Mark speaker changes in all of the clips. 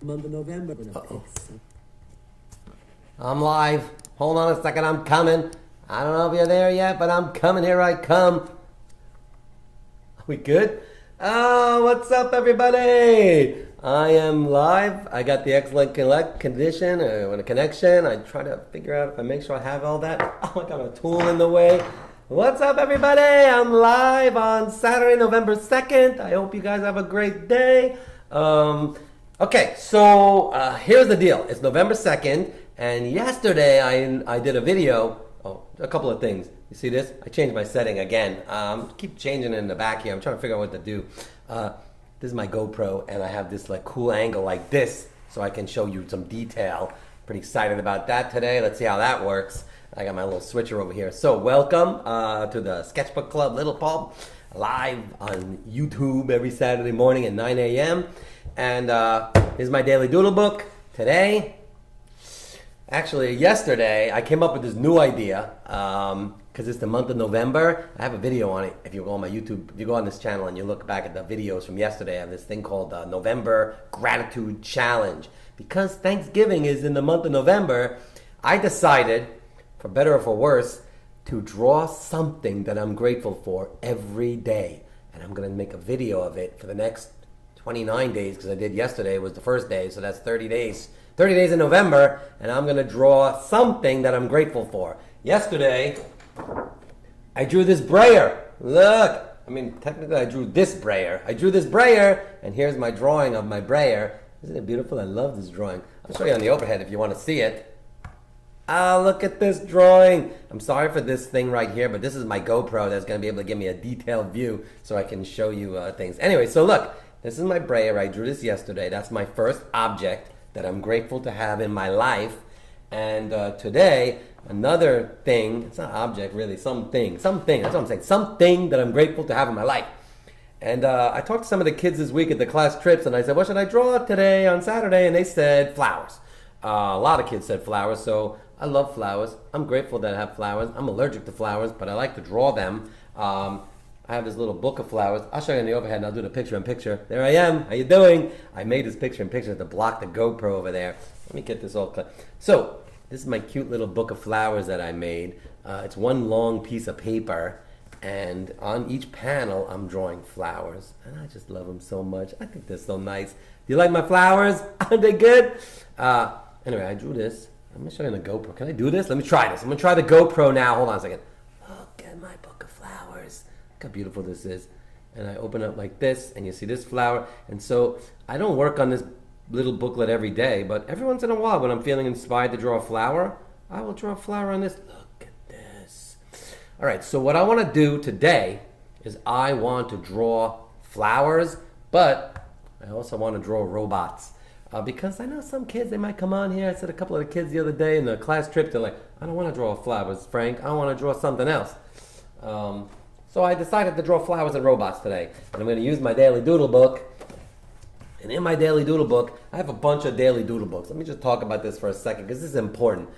Speaker 1: month of November.
Speaker 2: I'm live. Hold on a second, I'm coming. I don't know if you're there yet, but I'm coming. Here I come. Are we good? Oh, what's up, everybody? I am live. I got the excellent connection. I try to figure out if I make sure I have all that. Oh, I got a tool in the way. What's up, everybody? I'm live on Saturday, November 2nd. I hope you guys have a great day. Okay, so here's the deal. It's November 2nd, and yesterday I did a video. Oh, a couple of things. You see this? I changed my setting again. Keep changing it in the back here. I'm trying to figure out what to do. This is my GoPro, and I have this like cool angle like this, so I can show you some detail. Pretty excited about that today. Let's see how that works. I got my little switcher over here. So welcome to the Sketchbook Club, Little Pulp, live on YouTube every Saturday morning at 9 a.m. And here's my daily doodle book. Today, actually yesterday, I came up with this new idea because it's the month of November. I have a video on it. If you go on my YouTube, if you go on this channel and you look back at the videos from yesterday, I have this thing called November Gratitude Challenge. Because Thanksgiving is in the month of November, I decided, for better or for worse, to draw something that I'm grateful for every day. And I'm going to make a video of it for the next 29 days, because I did yesterday was the first day, so that's 30 days. 30 days in November, and I'm going to draw something that I'm grateful for. Yesterday, I drew this brayer. Look! I mean, technically I drew this brayer. And here's my drawing of my brayer. Isn't it beautiful? I love this drawing. I'll show you on the overhead if you want to see it. Ah, look at this drawing. I'm sorry for this thing right here, but this is my GoPro that's going to be able to give me a detailed view so I can show you things. Anyway, so look, this is my brayer. I drew this yesterday. That's my first object that I'm grateful to have in my life. And today, another thing, it's not object really, something, that's what I'm saying, something that I'm grateful to have in my life. And I talked to some of the kids this week at the class trips, and I said, what should I draw today on Saturday? And they said flowers. A lot of kids said flowers, so I love flowers. I'm grateful that I have flowers. I'm allergic to flowers, but I like to draw them. I have this little book of flowers. I'll show you on the overhead, and I'll do the picture-in-picture. There I am. How you doing? I made this picture-in-picture to block the GoPro over there. Let me get this all clear. So, this is my cute little book of flowers that I made. It's one long piece of paper, and on each panel, I'm drawing flowers. And I just love them so much. I think they're so nice. Do you like my flowers? Aren't they good? Anyway, I drew this. I'm going to show you on the GoPro. Can I do this? Let me try this. I'm going to try the GoPro now. Hold on a second. Look at my book of flowers. Look how beautiful this is. And I open up like this, and you see this flower. And so I don't work on this little booklet every day, but every once in a while when I'm feeling inspired to draw a flower, I will draw a flower on this. Look at this. All right, so what I want to do today is I want to draw flowers, but I also want to draw robots. Because I know some kids, they might come on here. I said a couple of the kids the other day in the class trip, they're like, I don't want to draw flowers, Frank. I want to draw something else. So I decided to draw flowers and robots today. And I'm going to use my daily doodle book. And in my daily doodle book, I have a bunch of daily doodle books. Let me just talk about this for a second, because this is important.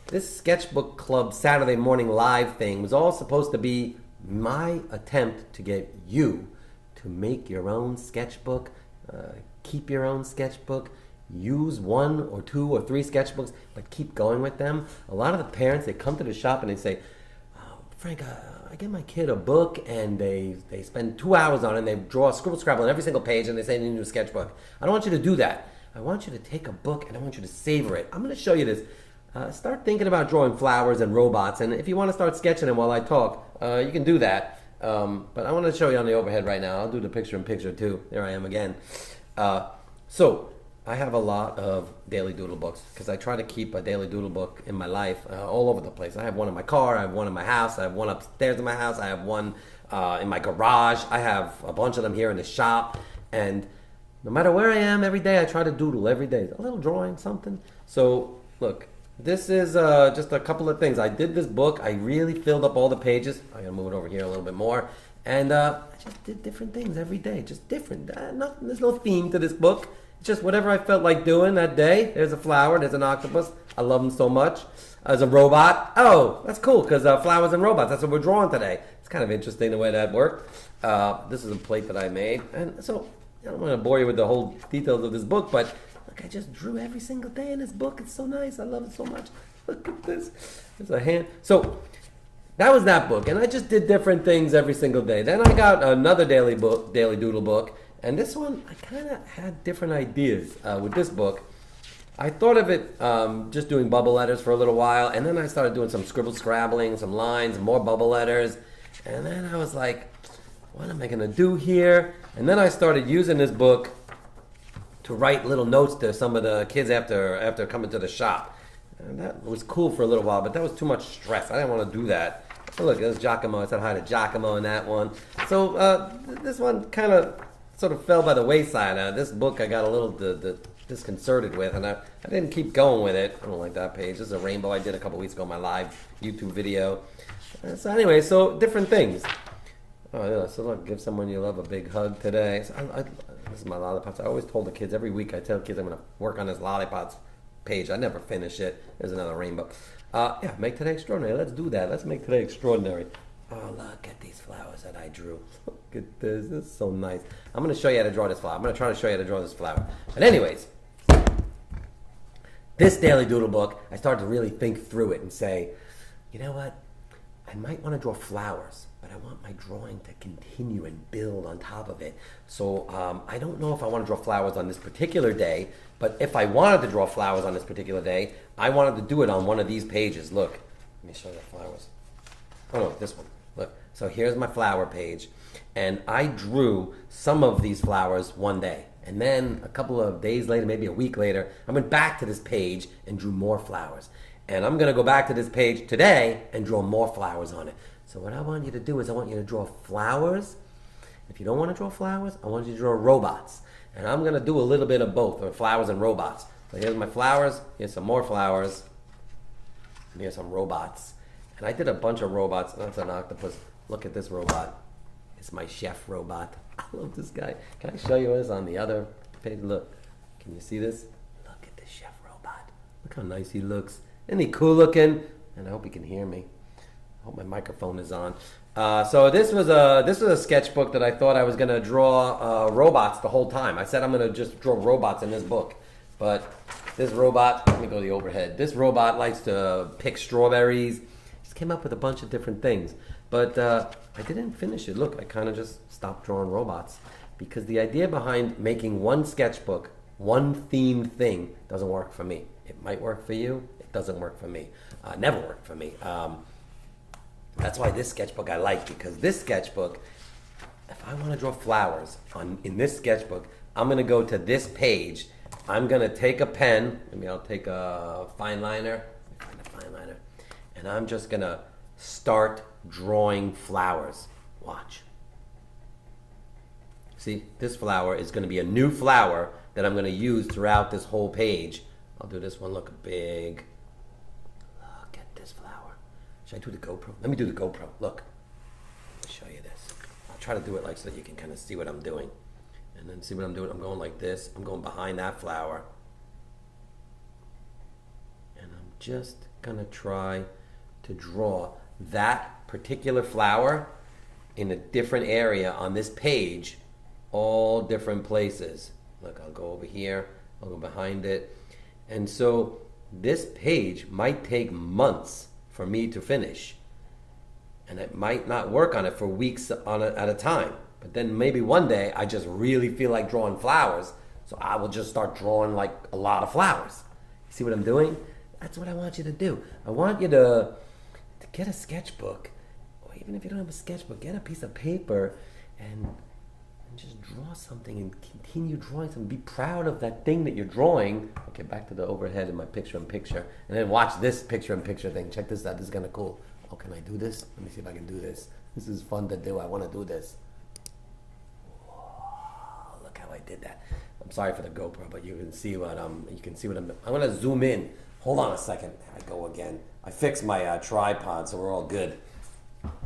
Speaker 2: This Sketchbook Club Saturday morning live thing was all supposed to be my attempt to get you to make your own sketchbook, keep your own sketchbook, use one or two or three sketchbooks, but keep going with them. A lot of the parents, they come to the shop and they say, oh, Frank, I get my kid a book and they spend 2 hours on it and they draw scribble scrabble on every single page and they say they need a sketchbook. I don't want you to do that. I want you to take a book and I want you to savor it. I'm going to show you this. Start thinking about drawing flowers and robots, and if you want to start sketching them while I talk, you can do that. But I want to show you on the overhead right now. I'll do the picture-in-picture too. There I am again. So I have a lot of daily doodle books because I try to keep a daily doodle book in my life all over the place. I have one in my car, I have one in my house, I have one upstairs in my house, I have one in my garage, I have a bunch of them here in the shop, and no matter where I am every day, I try to doodle every day. A little drawing, something. So look, this is just a couple of things. I did this book, I really filled up all the pages. I'm gonna move it over here a little bit more. And I just did different things every day, just different. There's no theme to this book. It's just whatever I felt like doing that day. There's a flower, there's an octopus. I love them so much. There's a robot. Oh, that's cool, because flowers and robots, that's what we're drawing today. It's kind of interesting the way that worked. This is a plate that I made. And so, I don't want to bore you with the whole details of this book, but Look, I just drew every single day in this book. It's so nice. I love it so much. Look at this. There's a hand. So that was that book, and I just did different things every single day. Then I got another daily doodle book, and this one I kind of had different ideas with this book. I thought of it just doing bubble letters for a little while, and then I started doing some scrabbling, some lines, more bubble letters, and then I was like, what am I going to do here? And then I started using this book to write little notes to some of the kids after coming to the shop. And that was cool for a little while, but that was too much stress. I didn't want to do that. So look, there's Giacomo. I said hi to Giacomo in that one. So this one kind of sort of fell by the wayside. This book I got a little disconcerted with, and I didn't keep going with it. I don't like that page. This is a rainbow I did a couple weeks ago, my live YouTube video. So anyway, so different things. Oh yeah, so look, give someone you love a big hug today. So this is my lollipops. I always told the kids every week. I tell kids I'm going to work on this lollipops page. I never finish it. There's another rainbow. Yeah, make today extraordinary. Let's do that. Let's make today extraordinary. Oh, look at these flowers that I drew. Look at this. This is so nice. I'm going to show you how to draw this flower. I'm going to try to show you how to draw this flower. But anyways, this daily doodle book, I started to really think through it and say, you know what? I might want to draw flowers, but I want my drawing to continue and build on top of it. So I don't know if I want to draw flowers on this particular day, but if I wanted to draw flowers on this particular day, I wanted to do it on one of these pages. Look, let me show you the flowers. Oh no, this one. Look, so here's my flower page, and I drew some of these flowers one day. And then a couple of days later, maybe a week later, I went back to this page and drew more flowers. And I'm going to go back to this page today and draw more flowers on it. So what I want you to do is I want you to draw flowers. If you don't want to draw flowers, I want you to draw robots. And I'm going to do a little bit of both, or flowers and robots. So here's my flowers, here's some more flowers, and here's some robots. And I did a bunch of robots. That's an octopus. Look at this robot. It's my chef robot. I love this guy. Can I show you this on the other page? Look. Can you see this? Look at this chef robot. Look how nice he looks. Isn't he cool looking? And I hope he can hear me. I hope my microphone is on. So this was a sketchbook that I thought I was going to draw robots the whole time. I said I'm going to just draw robots in this book. But this robot, let me go to the overhead. This robot likes to pick strawberries. Just came up with a bunch of different things. But I didn't finish it. Look, I kind of just stopped drawing robots. Because the idea behind making one sketchbook, one themed thing, doesn't work for me. It might work for you. It doesn't work for me. Never worked for me. That's why this sketchbook I like, because this sketchbook, if I want to draw flowers in this sketchbook, I'm going to go to this page. I'm going to take a pen. Maybe I'll take a fine liner. Let me find a fine liner. And I'm just going to start drawing flowers. Watch. See, this flower is going to be a new flower that I'm going to use throughout this whole page. I'll do this one. Look, big. Look at this flower. Should I do the GoPro? Let me do the GoPro. Look. Let me show you this. I'll try to do it like so that you can kind of see what I'm doing. And then see what I'm doing. I'm going like this. I'm going behind that flower. And I'm just going to try to draw that particular flower in a different area on this page. All different places. Look, I'll go over here. I'll go behind it. And so this page might take months for me to finish. And I might not work on it for weeks at a time. But then maybe one day I just really feel like drawing flowers. So I will just start drawing like a lot of flowers. You see what I'm doing? That's what I want you to do. I want you to get a sketchbook. Or even if you don't have a sketchbook, get a piece of paper and just draw something and continue drawing something. Be proud of that thing that you're drawing. Okay, back to the overhead in my picture-in-picture. And then watch this picture-in-picture thing. Check this out. This is kind of cool. Oh, can I do this? Let me see if I can do this. This is fun to do. I want to do this. Whoa, look how I did that. I'm sorry for the GoPro, but you can see what I'm going to zoom in. Hold on a second. There I go again. I fixed my tripod, so we're all good.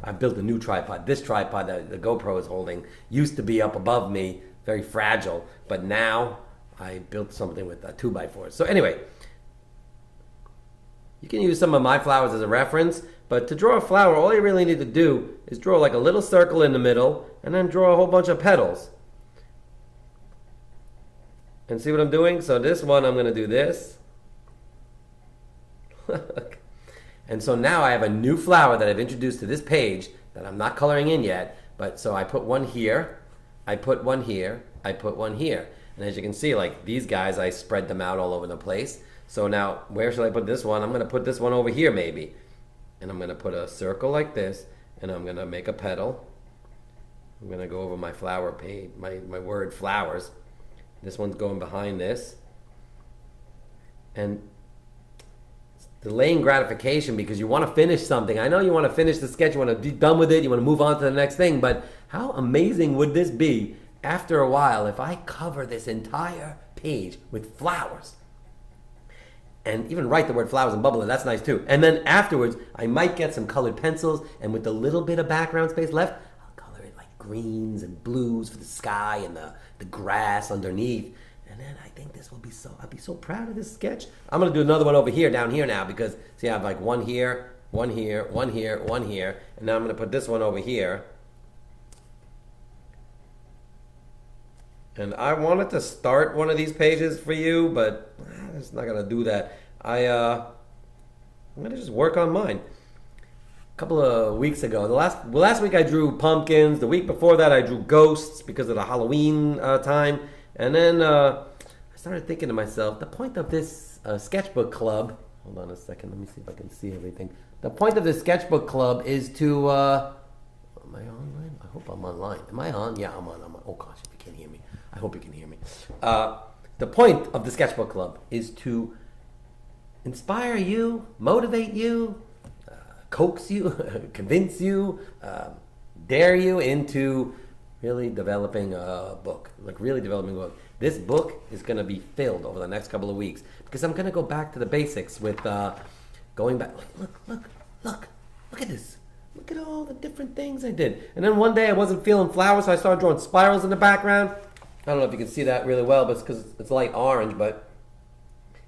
Speaker 2: I built a new tripod. This tripod that the GoPro is holding used to be up above me, very fragile, but now I built something with 2x4s. So anyway, you can use some of my flowers as a reference, but to draw a flower, all you really need to do is draw like a little circle in the middle and then draw a whole bunch of petals. And see what I'm doing? So this one, I'm going to do this. And so now I have a new flower that I've introduced to this page that I'm not coloring in yet. But so I put one here, I put one here, I put one here. And as you can see, like these guys, I spread them out all over the place. So now, where should I put this one? I'm going to put this one over here maybe. And I'm going to put a circle like this, and I'm going to make a petal. I'm going to go over my flower page, my word flowers. This one's going behind this. And delaying gratification because you want to finish something. I know you want to finish the sketch, you want to be done with it, you want to move on to the next thing, but how amazing would this be after a while if I cover this entire page with flowers? And even write the word flowers and bubble it, that's nice too. And then afterwards, I might get some colored pencils, and with the little bit of background space left, I'll color it like greens and blues for the sky and the grass underneath. And then I think this will be I'll be so proud of this sketch. I'm gonna do another one over here, down here now, because see, I have like one here, one here, one here, one here, and now I'm gonna put this one over here. And I wanted to start one of these pages for you, but I'm just not gonna do that. I'm gonna just work on mine. A couple of weeks ago, last week I drew pumpkins. The week before that I drew ghosts because of the Halloween time. And then I started thinking to myself, the point of this sketchbook club, hold on a second, let me see if I can see everything. The point of this sketchbook club is to, am I online? I hope I'm online. Am I on? Yeah, I'm on. Oh gosh, if you can't hear me. I hope you can hear me. The point of the sketchbook club is to inspire you, motivate you, coax you, convince you, dare you into really developing a book, like really developing a book. This book is going to be filled over the next couple of weeks because I'm going to go back to the basics with going back. Look at this. Look at all the different things I did. And then one day I wasn't feeling flowers, so I started drawing spirals in the background. I don't know if you can see that really well, but it's because it's light orange, but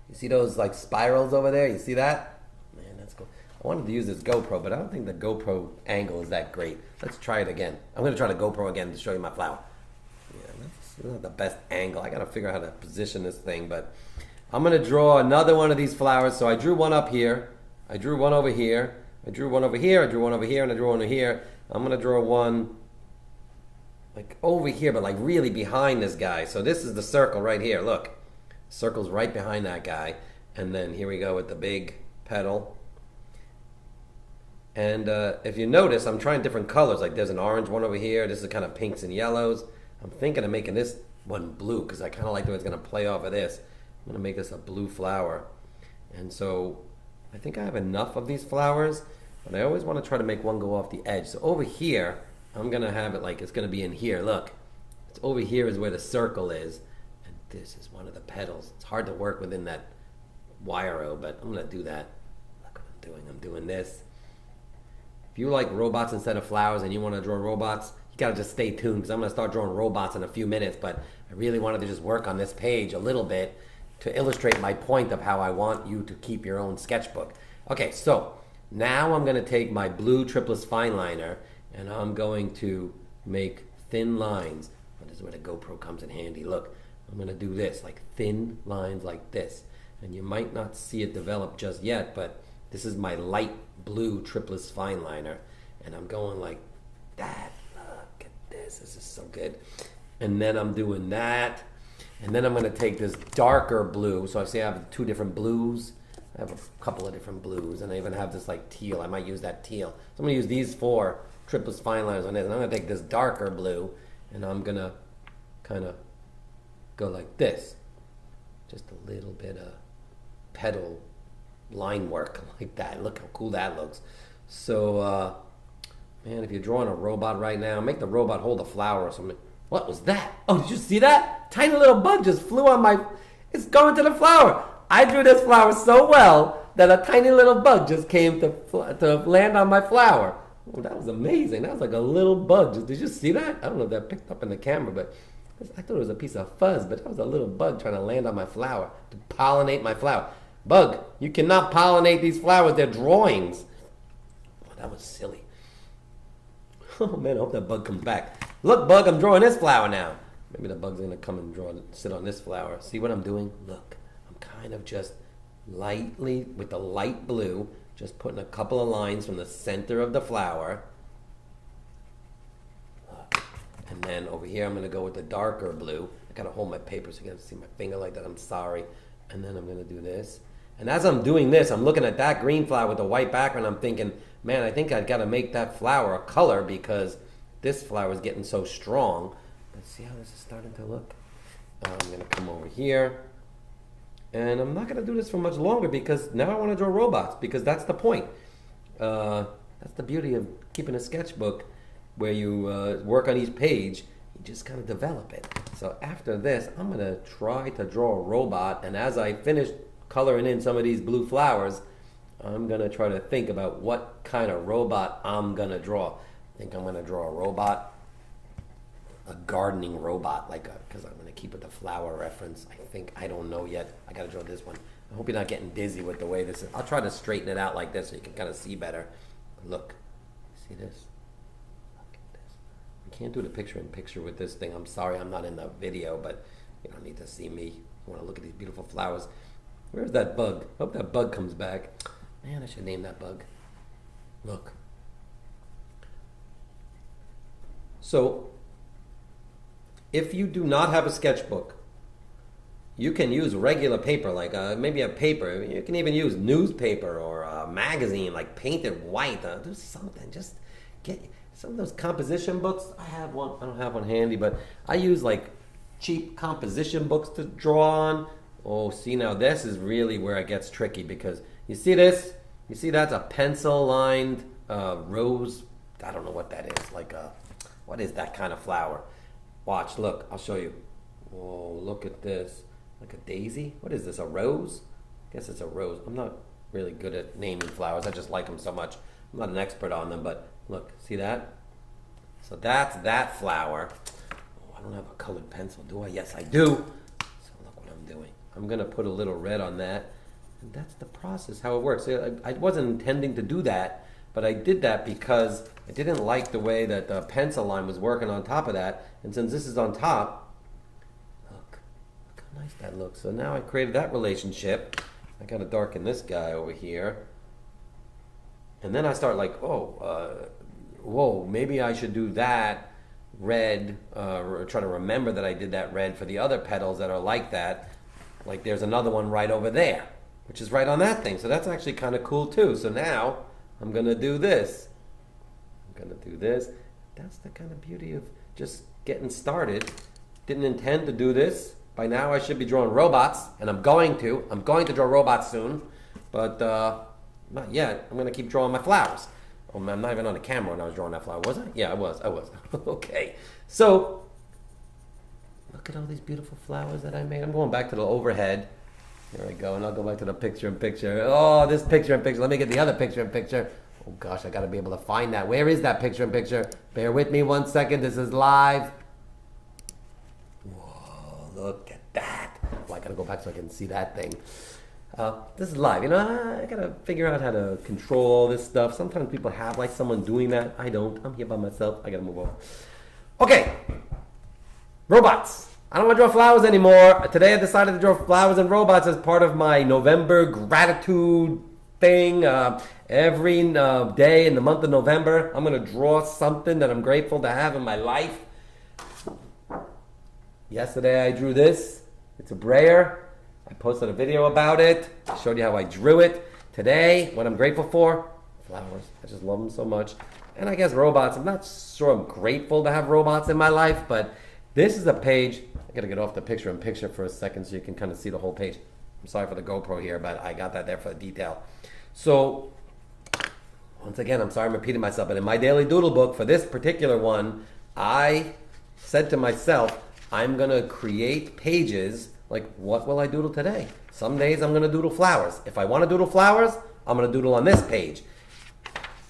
Speaker 2: you see those like spirals over there? You see that? Man, that's cool. I wanted to use this GoPro, but I don't think the GoPro angle is that great. Let's try it again. I'm going to try the GoPro again to show you my flower. Yeah, that's not the best angle. I got to figure out how to position this thing, but I'm going to draw another one of these flowers. So I drew one up here. I drew one over here. I drew one over here. I drew one over here, and I drew one over here. I'm going to draw one like over here, but like really behind this guy. So this is the circle right here. Look, circle's right behind that guy. And then here we go with the big petal. And if you notice, I'm trying different colors. Like there's an orange one over here. This is kind of pinks and yellows. I'm thinking of making this one blue because I kind of like the way it's going to play off of this. I'm going to make this a blue flower. And so I think I have enough of these flowers, but I always want to try to make one go off the edge. So over here, I'm going to have it like it's going to be in here. Look, it's over here is where the circle is. And this is one of the petals. It's hard to work within that wire, but I'm going to do that. Look what I'm doing. I'm doing this. If you like robots instead of flowers and you want to draw robots, you got to just stay tuned because I'm going to start drawing robots in a few minutes. But I really wanted to just work on this page a little bit to illustrate my point of how I want you to keep your own sketchbook. Okay, so now I'm going to take my blue triplus fine liner and I'm going to make thin lines. And this is where the GoPro comes in handy. Look, I'm going to do this, like thin lines like this. And you might not see it develop just yet, but this is my light blue triplus fine liner, and I'm going like that. Look at this. This is so good. And then I'm doing that, and then I'm going to take this darker blue. So I see I have two different blues. I have a couple of different blues, and I even have this like teal. I might use that teal. So I'm going to use these 4 triplus fine liners on this, and I'm going to take this darker blue, and I'm going to kind of go like this. Just a little bit of petal line work like that. Look how cool that looks. So man, if you're drawing a robot right now, make the robot hold a flower or something. What was that? Oh, did you see that? Tiny little bug just flew on my, it's going to the flower. I drew this flower so well that a tiny little bug just came to land on my flower. Oh, that was amazing. That was like a little bug. Did you see that? I don't know if that picked up in the camera, but I thought it was a piece of fuzz, but that was a little bug trying to land on my flower to pollinate my flower. Bug, you cannot pollinate these flowers. They're drawings. Oh, that was silly. Oh, man, I hope that bug comes back. Look, bug, I'm drawing this flower now. Maybe the bug's gonna come and sit on this flower. See what I'm doing? Look, I'm kind of just lightly, with the light blue, just putting a couple of lines from the center of the flower. Look. And then over here, I'm gonna go with the darker blue. I gotta hold my paper so you can see my finger like that, I'm sorry. And then I'm gonna do this. And as I'm doing this, I'm looking at that green flower with the white background. I'm thinking, man, I think I've got to make that flower a color because this flower is getting so strong. Let's see how this is starting to look. I'm going to come over here. And I'm not going to do this for much longer because now I want to draw robots because that's the point. That's the beauty of keeping a sketchbook where you work on each page. You just kind of develop it. So after this, I'm going to try to draw a robot. And as I finish coloring in some of these blue flowers, I'm gonna try to think about what kind of robot I'm gonna draw. I think I'm gonna draw a robot, a gardening robot, because I'm gonna keep with the flower reference. I don't know yet. I gotta draw this one. I hope you're not getting dizzy with the way this is. I'll try to straighten it out like this so you can kind of see better. Look, see this? Look at this. I can't do the picture-in-picture with this thing. I'm sorry, I'm not in the video, but you don't need to see me. You wanna look at these beautiful flowers. Where's that bug? I hope that bug comes back. Man, I should name that bug. Look. So, if you do not have a sketchbook, you can use regular paper, like maybe a paper. You can even use newspaper or a magazine, like paint it white. Do something. Just get some of those composition books. I have one. I don't have one handy, but I use like cheap composition books to draw on. Oh, see, now this is really where it gets tricky because you see this? You see that's a pencil-lined rose? I don't know what that is. What is that kind of flower? Watch, look, I'll show you. Whoa, look at this. Like a daisy? What is this, a rose? I guess it's a rose. I'm not really good at naming flowers. I just like them so much. I'm not an expert on them, but look, see that? So that's that flower. Oh, I don't have a colored pencil, do I? Yes, I do. So look what I'm doing. I'm gonna put a little red on that, and that's the process, how it works. I wasn't intending to do that, but I did that because I didn't like the way that the pencil line was working on top of that, and since this is on top, look how nice that looks. So now I created that relationship. I gotta darken this guy over here, and then I start like, whoa, maybe I should do that red, or try to remember that I did that red for the other petals that are like that. Like there's another one right over there, which is right on that thing. So that's actually kind of cool too. So now I'm gonna do this. That's the kind of beauty of just getting started. Didn't intend to do this. By now I should be drawing robots, and I'm going to draw robots soon, but not yet. I'm gonna keep drawing my flowers. Oh, I'm not even on the camera when I was drawing that flower, was I? Yeah, I was. Okay, so look at all these beautiful flowers that I made. I'm going back to the overhead. There we go, and I'll go back to the picture-in-picture. Oh, this picture-in-picture. Let me get the other picture-in-picture. Oh gosh, I gotta be able to find that. Where is that picture-in-picture? Bear with me 1 second, this is live. Whoa, look at that. Well, I gotta go back so I can see that thing. This is live, I gotta figure out how to control all this stuff. Sometimes people have like someone doing that. I don't, I'm here by myself. I gotta move over. Okay, robots. I don't want to draw flowers anymore. Today I decided to draw flowers and robots as part of my November gratitude thing. Every day in the month of November, I'm going to draw something that I'm grateful to have in my life. Yesterday I drew this. It's a brayer. I posted a video about it. I showed you how I drew it. Today, what I'm grateful for, flowers. I just love them so much. And I guess robots. I'm not sure I'm grateful to have robots in my life, but this is a page. I gotta get off the picture-in-picture for a second so you can kind of see the whole page. I'm sorry for the GoPro here, but I got that there for the detail. So, once again, I'm sorry I'm repeating myself, but in my daily doodle book, for this particular one, I said to myself, I'm gonna create pages, like what will I doodle today? Some days I'm gonna doodle flowers. If I wanna doodle flowers, I'm gonna doodle on this page,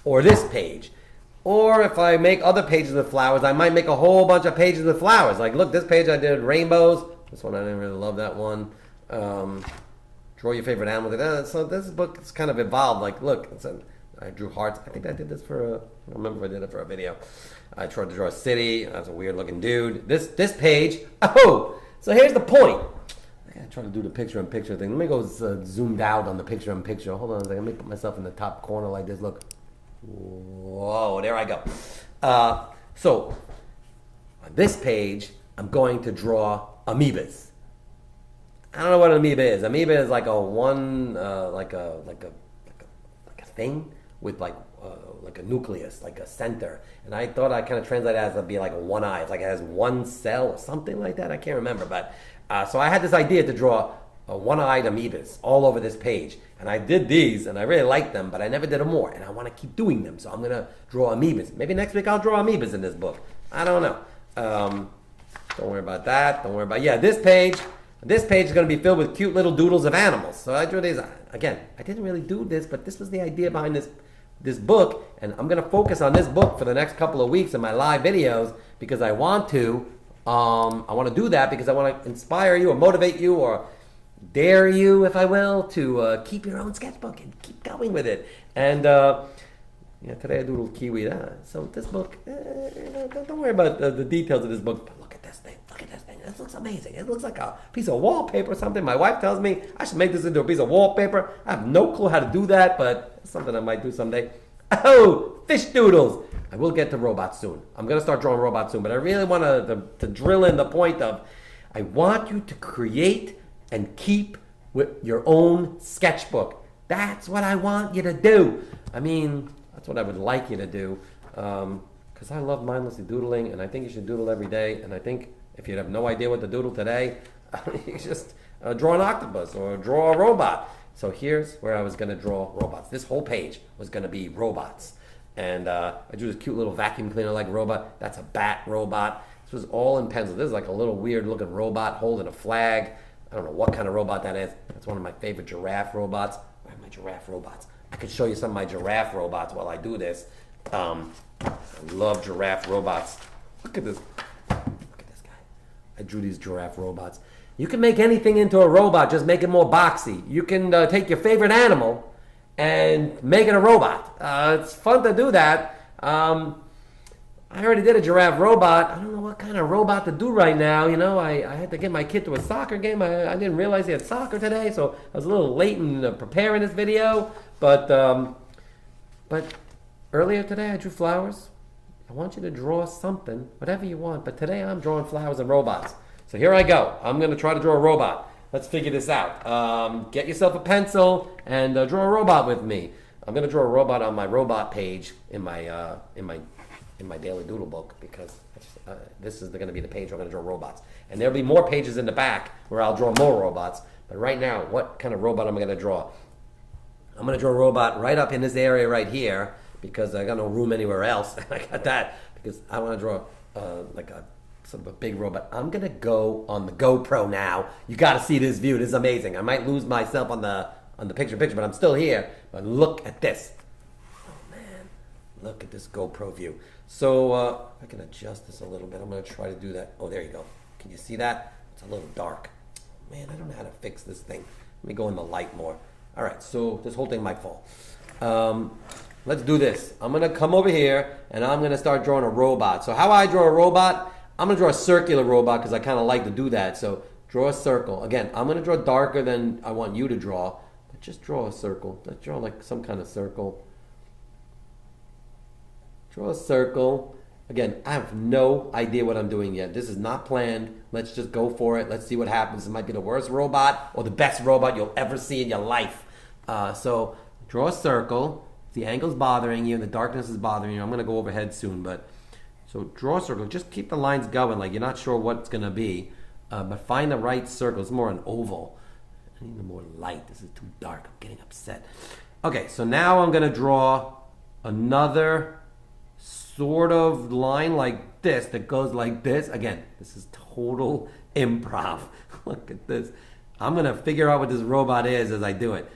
Speaker 2: or this page. Or if I make other pages with flowers, I might make a whole bunch of pages with flowers. Like, look, this page I did rainbows. This one I didn't really love that one. Draw your favorite animal. So this book is kind of evolved. Like, look, I drew hearts. I think I did this for I don't remember if I did it for a video. I tried to draw a city. That's a weird looking dude. This page. Oh, so here's the point. I gotta try to do the picture-in-picture thing. Let me go zoomed out on the picture-in-picture. Hold on a second. Let me put myself in the top corner like this. Look. Whoa, there I go. So on this page, I'm going to draw amoebas. I don't know what an amoeba is. Amoeba is like a thing with like a nucleus, like a center. And I thought I kind of translated it as it'd be like a one eye. It's like it has one cell or something like that. I can't remember. But so I had this idea to draw one-eyed amoebas all over this page. And I did these, and I really liked them, but I never did them more. And I want to keep doing them. So I'm going to draw amoebas. Maybe next week I'll draw amoebas in this book. I don't know. Don't worry about that. Don't worry about... Yeah, this page is going to be filled with cute little doodles of animals. So I drew these. Again, I didn't really do this, but this was the idea behind this book. And I'm going to focus on this book for the next couple of weeks in my live videos because I want to. I want to do that because I want to inspire you or motivate you or dare you, if I will, to keep your own sketchbook and keep going with it. And today I doodled kiwi. So this book, don't worry about the details of this book, but look at this thing. Look at this thing. This looks amazing. It looks like a piece of wallpaper or something. My wife tells me I should make this into a piece of wallpaper. I have no clue how to do that, but it's something I might do someday. Oh, fish doodles. I will get to robots soon. I'm going to start drawing robots soon, but I really want to drill in the point of I want you to create and keep with your own sketchbook. That's what I want you to do. I mean, that's what I would like you to do because I love mindlessly doodling, and I think you should doodle every day. And I think if you have no idea what to doodle today, you just draw an octopus or draw a robot. So here's where I was going to draw robots. This whole page was going to be robots. And I drew this cute little vacuum cleaner like robot. That's a bat robot. This was all in pencil. This is like a little weird looking robot holding a flag. I don't know what kind of robot that is. That's one of my favorite giraffe robots. Where are my giraffe robots? I could show you some of my giraffe robots while I do this. I love giraffe robots. Look at this. Look at this guy. I drew these giraffe robots. You can make anything into a robot, just make it more boxy. You can take your favorite animal and make it a robot. It's fun to do that. I already did a giraffe robot. I don't know what kind of robot to do right now. You know, I had to get my kid to a soccer game. I didn't realize he had soccer today, so I was a little late in preparing this video. But earlier today I drew flowers. I want you to draw something, whatever you want. But today I'm drawing flowers and robots. So here I go. I'm going to try to draw a robot. Let's figure this out. Get yourself a pencil and draw a robot with me. I'm going to draw a robot on my robot page in my daily doodle book because this is going to be the page where I'm going to draw robots. And there'll be more pages in the back where I'll draw more robots. But right now, what kind of robot am I going to draw? I'm going to draw a robot right up in this area right here because I got no room anywhere else. I got that because I want to draw like a sort of a big robot. I'm going to go on the GoPro now. You got to see this view. This is amazing. I might lose myself on the picture, but I'm still here. But look at this. Oh, man. Look at this GoPro view. So I can adjust this a little bit. I'm going to try to do that. Oh, there you go. Can you see that? It's a little dark. Man, I don't know how to fix this thing. Let me go in the light more. All right, so this whole thing might fall. Let's do this. I'm going to come over here, and I'm going to start drawing a robot. So how I draw a robot, I'm going to draw a circular robot because I kind of like to do that. So draw a circle. Again, I'm going to draw darker than I want you to draw. But just draw a circle. Let's draw like some kind of circle. Draw a circle. Again, I have no idea what I'm doing yet. This is not planned. Let's just go for it. Let's see what happens. It might be the worst robot or the best robot you'll ever see in your life. So draw a circle. If the angle's bothering you and the darkness is bothering you, I'm going to go overhead soon. But so draw a circle. Just keep the lines going like you're not sure what it's going to be. But find the right circle. It's more an oval. I need more light. This is too dark. I'm getting upset. Okay, so now I'm going to draw another sort of line like this that goes like this. Again, this is total improv. Look at this. I'm going to figure out what this robot is as I do it.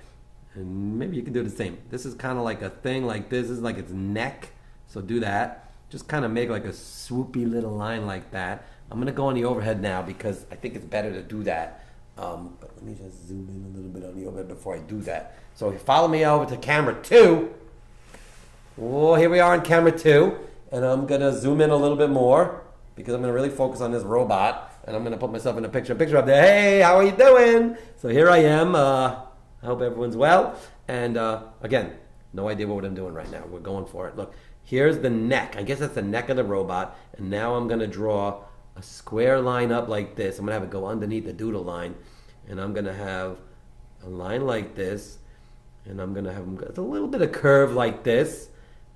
Speaker 2: And maybe you can do the same. This is kind of like a thing like this. This is like its neck. So do that. Just kind of make like a swoopy little line like that. I'm going to go on the overhead now because I think it's better to do that. But let me just zoom in a little bit on the overhead before I do that. So follow me over to camera 2. Oh, here we are on camera 2. and I'm gonna zoom in a little bit more because I'm gonna really focus on this robot, and I'm gonna put myself in a picture up there. Hey, how are you doing? So here I am. I hope everyone's well. And again, no idea what I'm doing right now. We're going for it. Look, here's the neck. I guess that's the neck of the robot. And now I'm gonna draw a square line up like this. I'm gonna have it go underneath the doodle line, and I'm gonna have a line like this, and I'm gonna have a little bit of curve like this,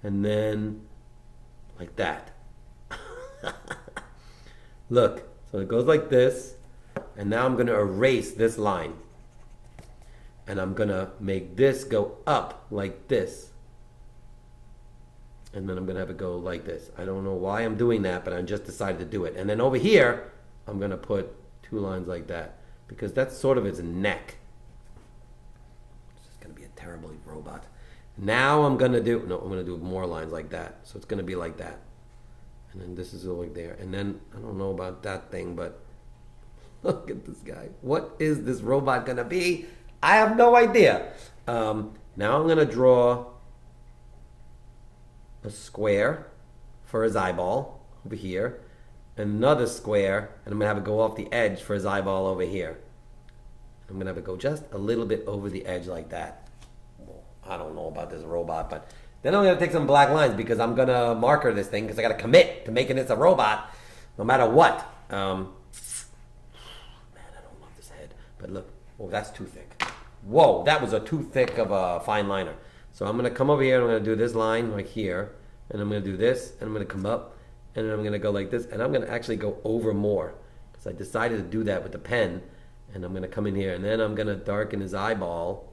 Speaker 2: and then like that. Look, so it goes like this, and now I'm gonna erase this line, and I'm gonna make this go up like this, and then I'm gonna have it go like this. I don't know why I'm doing that, but I just decided to do it. And then over here, I'm gonna put two lines like that, because that's sort of its neck. It's just gonna be a terrible robot. Now I'm gonna do more lines like that. So it's gonna be like that. And then this is over there. And then, I don't know about that thing, but look at this guy. What is this robot gonna be? I have no idea. Now I'm gonna draw a square for his eyeball over here, another square, and I'm gonna have it go off the edge for his eyeball over here. I'm gonna have it go just a little bit over the edge like that. Well, I don't know about this robot, but then I'm gonna take some black lines because I'm gonna marker this thing because I gotta commit to making this a robot no matter what. Man, I don't love this head, but look, oh, that's too thick. Whoa, that was too thick of a fine liner. So I'm gonna come over here and I'm gonna do this line right here, and I'm gonna do this, and I'm gonna come up, and then I'm gonna go like this, and I'm gonna actually go over more because I decided to do that with the pen. And I'm gonna come in here, and then I'm gonna darken his eyeball,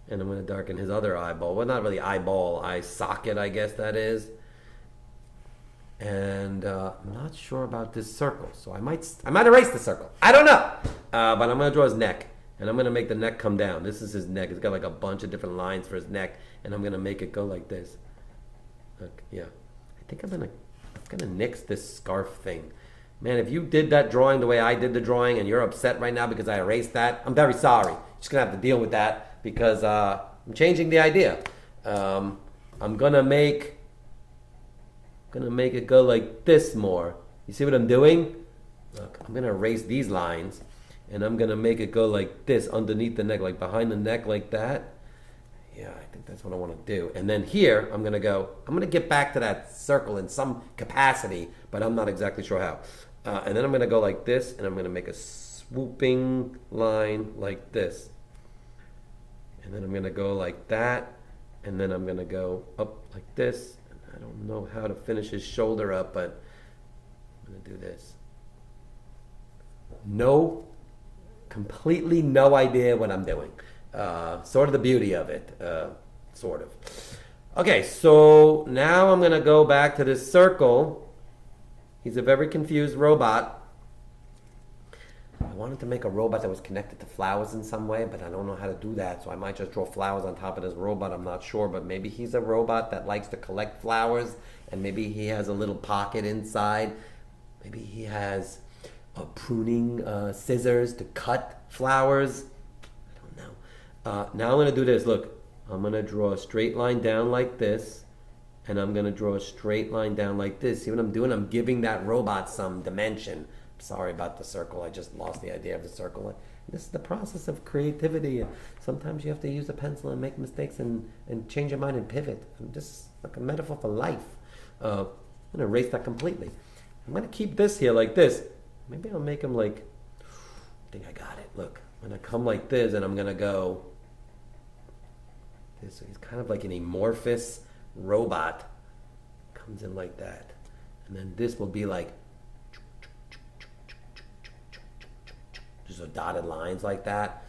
Speaker 2: and I'm gonna darken his other eyeball. Well, not really eyeball, eye socket, I guess that is. And I'm not sure about this circle, so I might erase the circle. I don't know, but I'm gonna draw his neck. And I'm going to make the neck come down. This is his neck. It's got like a bunch of different lines for his neck. And I'm going to make it go like this. Look, yeah. I think I'm going to nix this scarf thing. Man, if you did that drawing the way I did the drawing and you're upset right now because I erased that, I'm very sorry. You're just going to have to deal with that because I'm changing the idea. I'm going to make it go like this more. You see what I'm doing? Look, I'm going to erase these lines. And I'm going to make it go like this underneath the neck, like behind the neck like that. Yeah, I think that's what I want to do. And then here, I'm going to get back to that circle in some capacity, but I'm not exactly sure how. And then I'm going to go like this, and I'm going to make a swooping line like this. And then I'm going to go like that, and then I'm going to go up like this. And I don't know how to finish his shoulder up, but I'm going to do this. Completely no idea what I'm doing. Sort of the beauty of it. Sort of. Okay, so now I'm going to go back to this circle. He's a very confused robot. I wanted to make a robot that was connected to flowers in some way, but I don't know how to do that, so I might just draw flowers on top of this robot. I'm not sure, but maybe he's a robot that likes to collect flowers, and maybe he has a little pocket inside. Maybe he has pruning scissors to cut flowers. I don't know. Now I'm going to do this. Look, I'm going to draw a straight line down like this, and I'm going to draw a straight line down like this. See what I'm doing? I'm giving that robot some dimension. Sorry about the circle. I just lost the idea of the circle. This is the process of creativity. Sometimes you have to use a pencil and make mistakes and change your mind and pivot. This is like a metaphor for life. I'm going to erase that completely. I'm going to keep this here like this. Maybe I'll make him like, I think I got it. Look, I'm going to come like this, and I'm going to go this. So he's kind of like an amorphous robot. Comes in like that. And then this will be like, just a dotted lines like that.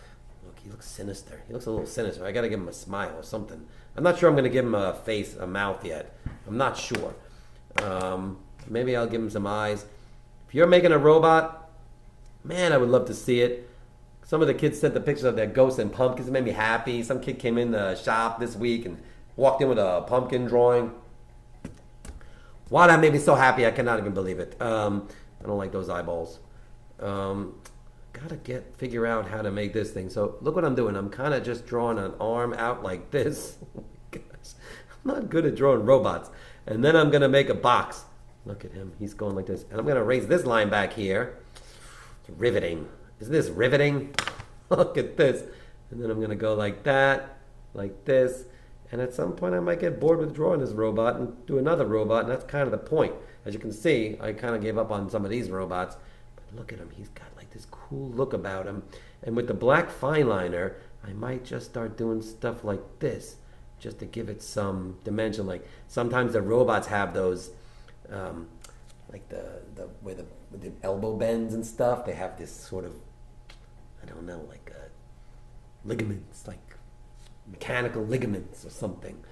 Speaker 2: Look, he looks sinister. He looks a little sinister. I got to give him a smile or something. I'm not sure I'm going to give him a face, a mouth yet. I'm not sure. Maybe I'll give him some eyes. If you're making a robot, man, I would love to see it. Some of the kids sent the pictures of their ghosts and pumpkins. It made me happy. Some kid came in the shop this week and walked in with a pumpkin drawing. Wow, that made me so happy. I cannot even believe it. I don't like those eyeballs. Gotta figure out how to make this thing. So look what I'm doing. I'm kind of just drawing an arm out like this. Oh my gosh. I'm not good at drawing robots. And then I'm going to make a box. Look at him. He's going like this. And I'm going to raise this line back here. It's riveting. Isn't this riveting? Look at this. And then I'm going to go like that, like this. And at some point I might get bored with drawing this robot and do another robot. And that's kind of the point. As you can see, I kind of gave up on some of these robots. But look at him. He's got like this cool look about him. And with the black fine liner, I might just start doing stuff like this, just to give it some dimension. Like sometimes the robots have those, like with the elbow bends and stuff. They have this sort of, I don't know, like ligaments, like mechanical ligaments or something.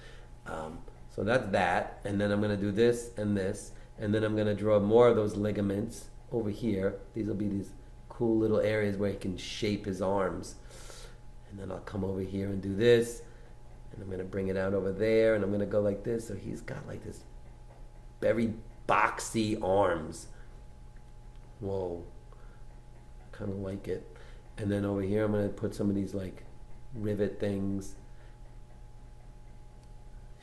Speaker 2: So that's that. And then I'm going to do this and this. And then I'm going to draw more of those ligaments over here. These will be these cool little areas where he can shape his arms. And then I'll come over here and do this. And I'm going to bring it out over there. And I'm going to go like this. So he's got like this very boxy arms. Whoa. Kind of like it. And then over here I'm going to put some of these like rivet things.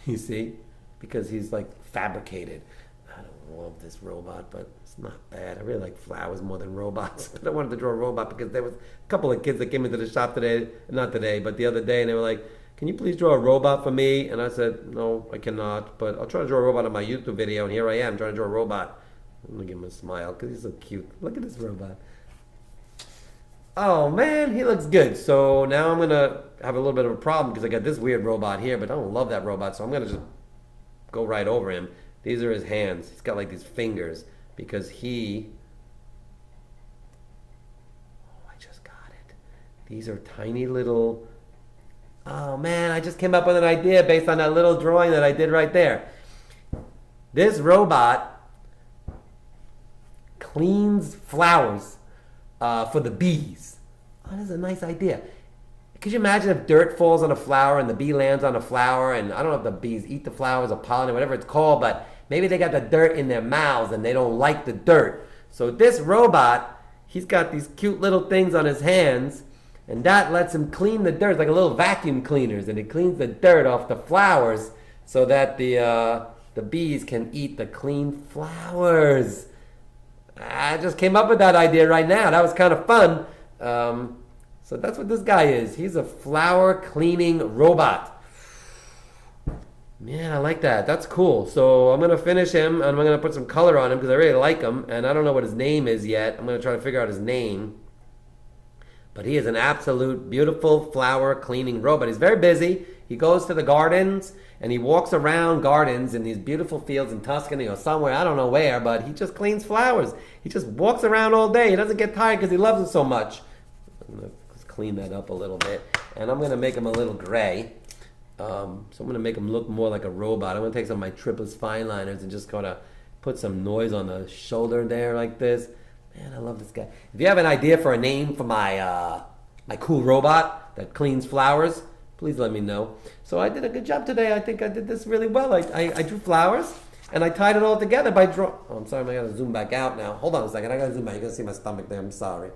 Speaker 2: You see? Because he's like fabricated. I don't love this robot, but it's not bad. I really like flowers more than robots. But I wanted to draw a robot because there was a couple of kids that came into the shop today, not today, but the other day, and they were like, can you please draw a robot for me? And I said, no, I cannot, but I'll try to draw a robot on my YouTube video, and here I am trying to draw a robot. I'm going to give him a smile because he's so cute. Look at this robot. Oh man, he looks good. So now I'm going to have a little bit of a problem because I got this weird robot here, but I don't love that robot, so I'm going to just go right over him. These are his hands. He's got like these fingers because he... Oh, I just got it. These are tiny little... Oh man, I just came up with an idea based on that little drawing that I did right there. This robot cleans flowers for the bees. Oh, that's a nice idea. Could you imagine if dirt falls on a flower and the bee lands on a flower, and I don't know if the bees eat the flowers or pollen or whatever it's called, but maybe they got the dirt in their mouths and they don't like the dirt. So this robot, he's got these cute little things on his hands, and that lets him clean the dirt. It's like a little vacuum cleaners, and it cleans the dirt off the flowers so that the bees can eat the clean flowers. I just came up with that idea right now. That was kind of fun. So that's what this guy is. He's a flower cleaning robot. Man, I like that. That's cool. So I'm going to finish him, and I'm going to put some color on him because I really like him, and I don't know what his name is yet. I'm going to try to figure out his name. But he is an absolute beautiful flower cleaning robot. He's very busy. He goes to the gardens, and he walks around gardens in these beautiful fields in Tuscany or somewhere, I don't know where, but he just cleans flowers. He just walks around all day. He doesn't get tired because he loves them so much. I'm going to clean that up a little bit, and I'm going to make him a little gray. So I'm going to make him look more like a robot. I'm going to take some of my triplets fine liners and just kind of put some noise on the shoulder there like this. Man, I love this guy. If you have an idea for a name for my my cool robot that cleans flowers, please let me know. So I did a good job today. I think I did this really well. I drew flowers, and I tied it all together by drawing. Oh, I'm sorry, I got to zoom back out now. Hold on a second. I got to zoom back. You're going to see my stomach there. I'm sorry.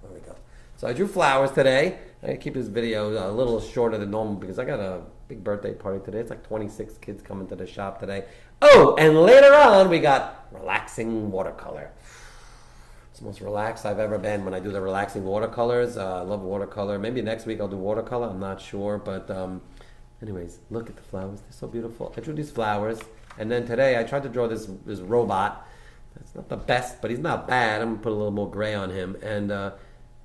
Speaker 2: There we go. So I drew flowers today. I keep this video a little shorter than normal because I got a big birthday party today. It's like 26 kids coming to the shop today. Oh, and later on we got relaxing watercolor. It's the most relaxed I've ever been when I do the relaxing watercolors. I love watercolor. Maybe next week I'll do watercolor. I'm not sure. But anyways, look at the flowers. They're so beautiful. I drew these flowers. And then today I tried to draw this robot. It's not the best, but he's not bad. I'm going to put a little more gray on him. And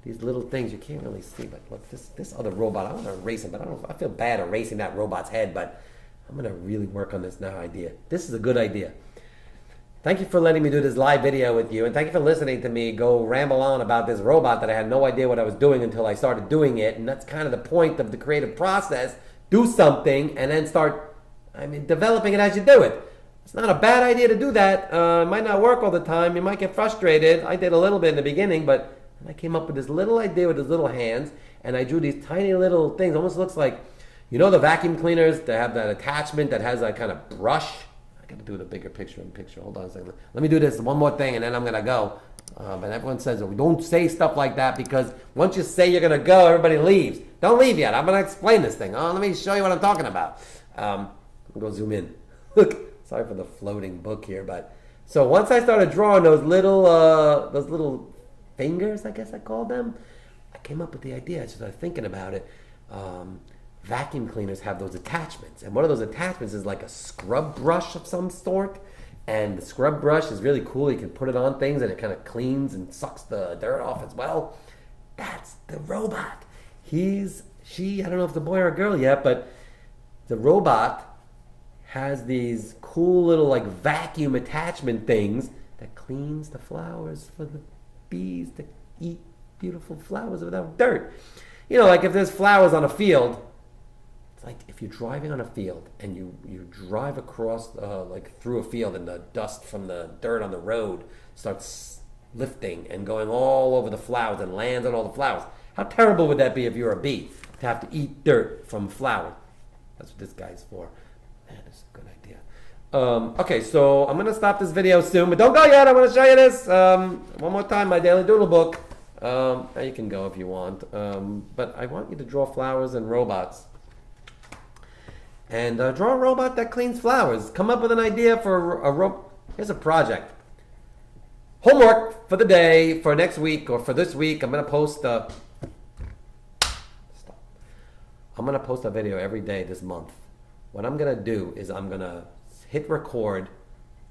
Speaker 2: these little things you can't really see. But look, this other robot, I want to erase him. But I don't know. I feel bad erasing that robot's head. But I'm going to really work on this now idea. This is a good idea. Thank you for letting me do this live video with you, and thank you for listening to me go ramble on about this robot that I had no idea what I was doing until I started doing it, and that's kind of the point of the creative process. Do something, and then start, developing it as you do it. It's not a bad idea to do that. It might not work all the time. You might get frustrated. I did a little bit in the beginning, but I came up with this little idea with his little hands, and I drew these tiny little things. Almost looks like, you know the vacuum cleaners that have that attachment that has that kind of brush? I got to do the bigger picture. Hold on a second. Let me do this one more thing, and then I'm going to go. But everyone says, oh, don't say stuff like that because once you say you're going to go, everybody leaves. Don't leave yet. I'm going to explain this thing. Oh, let me show you what I'm talking about. I'm going to go zoom in. Look, sorry for the floating book here, but so once I started drawing those little fingers, I guess I called them, I came up with the idea. I started thinking about it. Vacuum cleaners have those attachments, and one of those attachments is like a scrub brush of some sort. And the scrub brush is really cool. You can put it on things, and it kind of cleans and sucks the dirt off as well. That's the robot. I don't know if it's a boy or a girl yet, but the robot has these cool little like vacuum attachment things that cleans the flowers for the bees to eat beautiful flowers without dirt. You know, like if there's flowers on a field, it's like if you're driving on a field and you drive across like through a field, and the dust from the dirt on the road starts lifting and going all over the flowers and lands on all the flowers. How terrible would that be if you're a bee, to have to eat dirt from flowers? That's what this guy's for. Man, that's a good idea. Okay, so I'm going to stop this video soon, but don't go yet. I want to show you this. One more time, my daily doodle book. Now you can go if you want. But I want you to draw flowers and robots. And draw a robot that cleans flowers. Come up with an idea for a robot. Here's a project. Homework for the day, for next week, or for this week. I'm going to post a video every day this month. What I'm going to do is I'm going to hit record,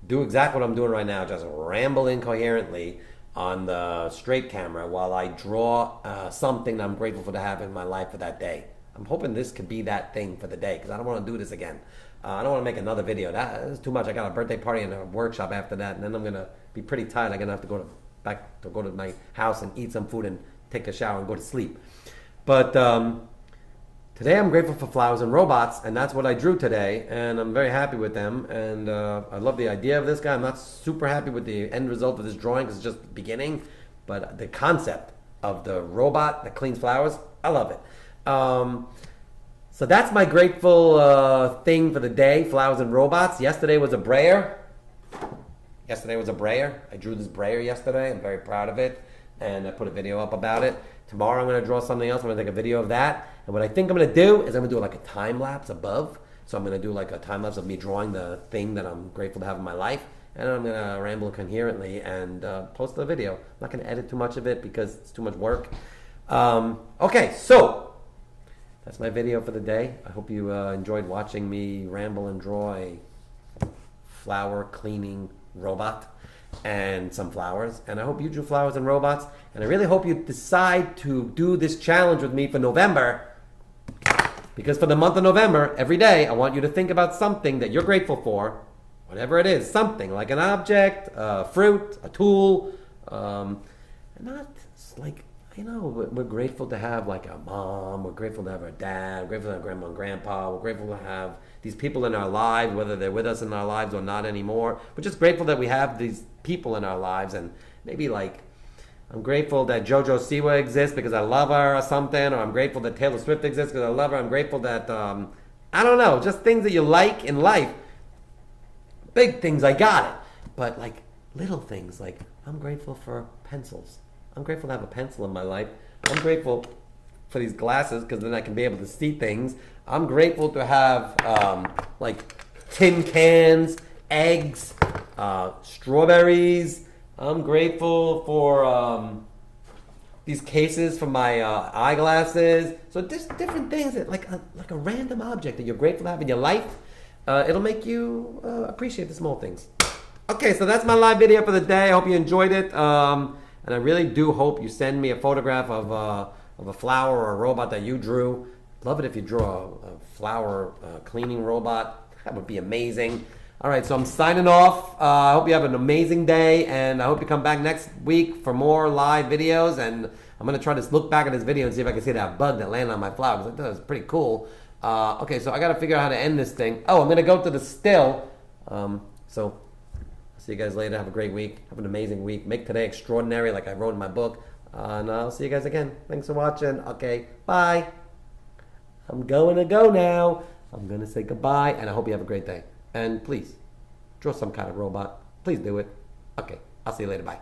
Speaker 2: do exactly what I'm doing right now, just ramble incoherently on the straight camera while I draw something that I'm grateful for to have in my life for that day. I'm hoping this could be that thing for the day, because I don't want to do this again. I don't want to make another video. That's too much. I got a birthday party and a workshop after that, and then I'm going to be pretty tired. I'm going to have to go to my house and eat some food and take a shower and go to sleep. But today I'm grateful for flowers and robots, and that's what I drew today, and I'm very happy with them, and I love the idea of this guy. I'm not super happy with the end result of this drawing because it's just the beginning, but the concept of the robot that cleans flowers, I love it. So that's my grateful thing for the day, flowers and robots. Yesterday was a brayer. I drew this brayer yesterday. I'm very proud of it, and I put a video up about it. Tomorrow I'm going to draw something else. I'm going to take a video of that. And what I think I'm going to do is I'm going to do like a time lapse above. So I'm going to do like a time lapse of me drawing the thing that I'm grateful to have in my life. And I'm going to ramble coherently and post the video. I'm not going to edit too much of it because it's too much work. Okay, so that's my video for the day. I hope you enjoyed watching me ramble and draw a flower cleaning robot and some flowers, and I hope you drew flowers and robots, and I really hope you decide to do this challenge with me for November, because for the month of November, every day, I want you to think about something that you're grateful for, whatever it is, something like an object, a fruit, a tool, not like, you know, we're grateful to have like a mom, we're grateful to have our dad, we're grateful to have grandma and grandpa, we're grateful to have these people in our lives, whether they're with us in our lives or not anymore. We're just grateful that we have these people in our lives, and maybe like, I'm grateful that JoJo Siwa exists because I love her or something, or I'm grateful that Taylor Swift exists because I love her. I'm grateful that, I don't know, just things that you like in life. Big things, I got it. But like little things, like I'm grateful for pencils. I'm grateful to have a pencil in my life. I'm grateful for these glasses because then I can be able to see things. I'm grateful to have like tin cans, eggs, strawberries. I'm grateful for these cases for my eyeglasses. So just different things that like a random object that you're grateful to have in your life. It'll make you appreciate the small things. Okay, so that's my live video for the day. I hope you enjoyed it. And I really do hope you send me a photograph of a flower or a robot that you drew. Love it if you draw a flower cleaning robot. That would be amazing. All right, so I'm signing off. I hope you have an amazing day, and I hope you come back next week for more live videos. And I'm going to try to look back at this video and see if I can see that bug that landed on my flower, because I thought it was pretty cool. Okay, so I got to figure out how to end this thing. Oh, I'm going to go to the still. So see you guys later. Have a great week. Have an amazing week. Make today extraordinary like I wrote in my book. And I'll see you guys again. Thanks for watching. Okay, bye. I'm going to go now. I'm going to say goodbye, and I hope you have a great day. And please, draw some kind of robot. Please do it. Okay, I'll see you later. Bye.